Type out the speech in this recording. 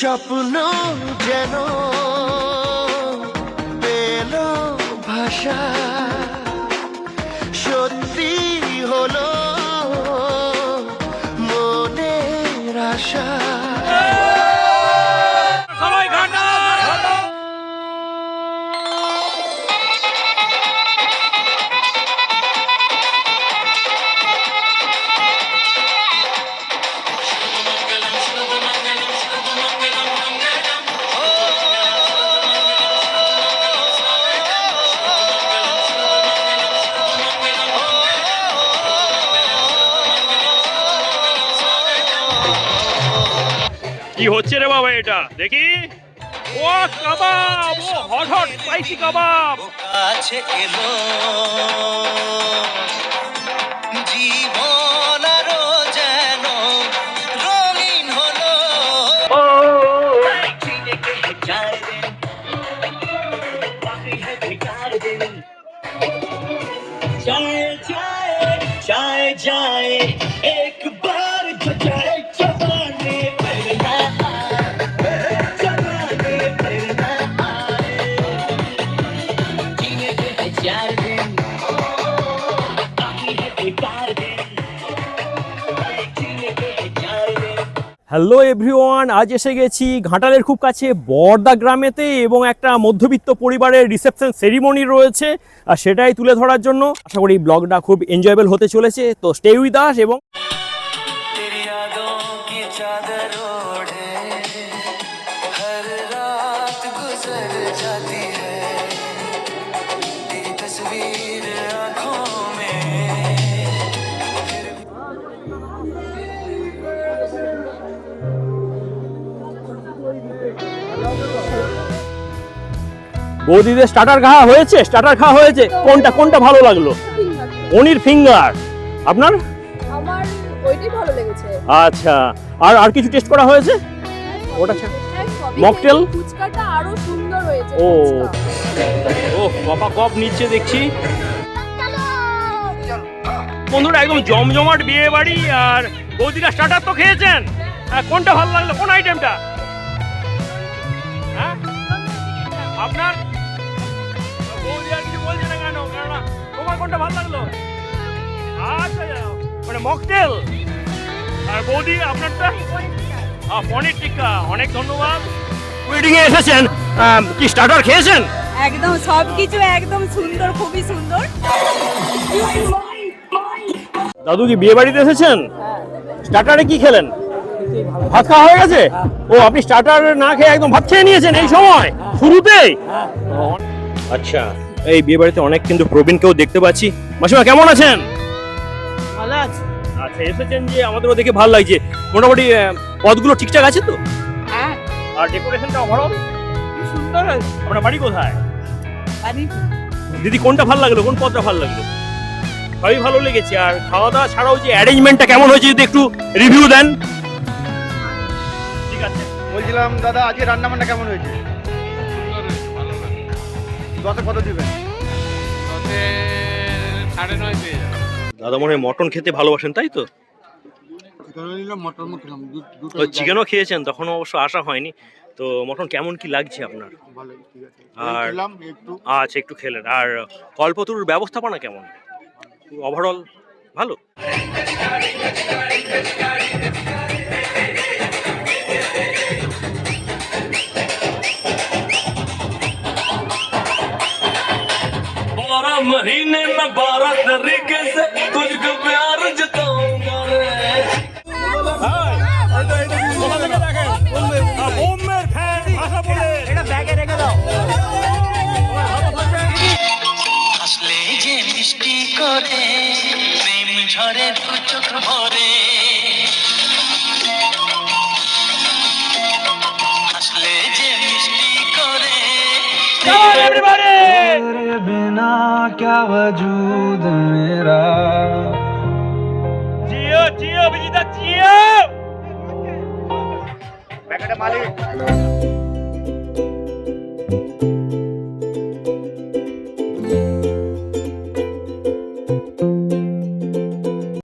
স্বপ্ন যেন পেল ভাষা, সত্যি হলো মনের আশা। কি হচ্ছে রে বাবা এটা দেখি? ও কাবাব, ও হট হট স্পাইসি কাবাব। কাছে এলো জীবন আরো যেন রঙিন হলো। जाए जाए जाए जाए एक बार जो जाए जवानी फिर ना आए, जवानी फिर ना आए, जीने के हैं 4 दिन बाकी है बेकार दिन, जीने के हैं 4 दिन। হ্যালো এভরিওয়ান, আজ এসে গেছি ঘাটালের খুব কাছে বর্দা গ্রামেতে এবং একটা মধ্যবিত্ত পরিবারের রিসেপশন সেরিমনি রয়েছে আর সেটাই তুলে ধরার জন্য। আশা করি ব্লগটা খুব এনজয়েবল হতে চলেছে, তো স্টে উইথ আস। এবং तेरी यादों की चादर ओढ़े हर रात गुजर जाती है, तेरी तस्वीर आंखों में। বৌদিদের স্টার্টার খাওয়া হয়েছে? স্টার্টার খাওয়া হয়েছে, কোনটা কোনটা ভালো লাগলো? পনির ফিঙ্গার। আপনার? আমার ওইটাই ভালো লেগেছে। আচ্ছা, আর আর কিছু টেস্ট করা হয়েছে? ওটা মকটেল? ফুচকাটা আরো সুন্দর হয়েছে। ও ও বাবা কপ নিচ্ছে দেখছি। বন্ধুরা একদম জমজমাট বিয়ে বাড়ি। আর বৌদিরা স্টার্টার তো খেয়েছেন, কোনটা ভালো লাগলো? কোন আইটেমটা? হ্যাঁ আপনার? বৌদি আর কিছু বলছে না কেন? কেননা তোমার কোনটা ভালো লাগলো? আচ্ছা মানে মকটেল। আর বৌদি আপনারটা? পনির টিক্কা। অনেক ধন্যবাদ। ওয়েডিং এ এসেছেন, কি স্টার্টার খেয়েছেন? একদম সবকিছু একদম সুন্দর, খুবই সুন্দর। দাদু কি বিয়ে বাড়িতে এসেছেন? স্টার্টারে কি খেলেন? ভাত খাওয়া হয়ে গেছে? ও আপনি স্টার্টার না খেয়ে একদম ভাত খেয়ে নিয়েছেন এই সময় শুরুতেই? আচ্ছা, এই বিয়ে বাড়িতে অনেক কিন্তু প্রবীণকেও দেখতে পাচ্ছি। মাসিমা কেমন আছেন? ভালো আছে। আচ্ছা, এসেছেন যে আমাদেরও দেখে ভালো লাগছে। মোটামুটি পদগুলো ঠিকঠাক আছে তো? হ্যাঁ, আর ডেকোরেশনটা ওভারঅল সুন্দর হয়েছে। আপনার বাড়ি কোথায়? পানি দিদি কোনটা ভালো লাগলো? কোন পদটা ভালো লাগলো? সবই ভালো লেগেছে। আর খাওয়া দাওয়া ছাড়াও যে অ্যারেঞ্জমেন্টটা কেমন হয়েছে যদি একটু রিভিউ দেন। ঠিক আছে, বলছিলাম দাদা আজকে রান্না বান্না কেমন হয়েছে? দশে কত দিবেন? দাদা মনে হয় মটন খেতে ভালোবাসেন তাই তো? চিকেনও খেয়েছেন, তখন অবশ্য আসা হয়নি। তো মটন কেমন কি লাগছে আপনার? আর আচ্ছা, একটু খেলেন। আর কল্পতরুর ব্যবস্থাপনা কেমন? ওভারঅল ভালো? महीने में 12 तरीके से तुझको प्यार जताऊंगा रे। হাসলে যে মিষ্টি করে প্রেম ঝরে দু চোখ ভরে, হাসলে যে মিষ্টি করে तेरे बिना क्या वजूद मेरा। জিও জিও বিজিতা জিও। প্যাকেটে মালিক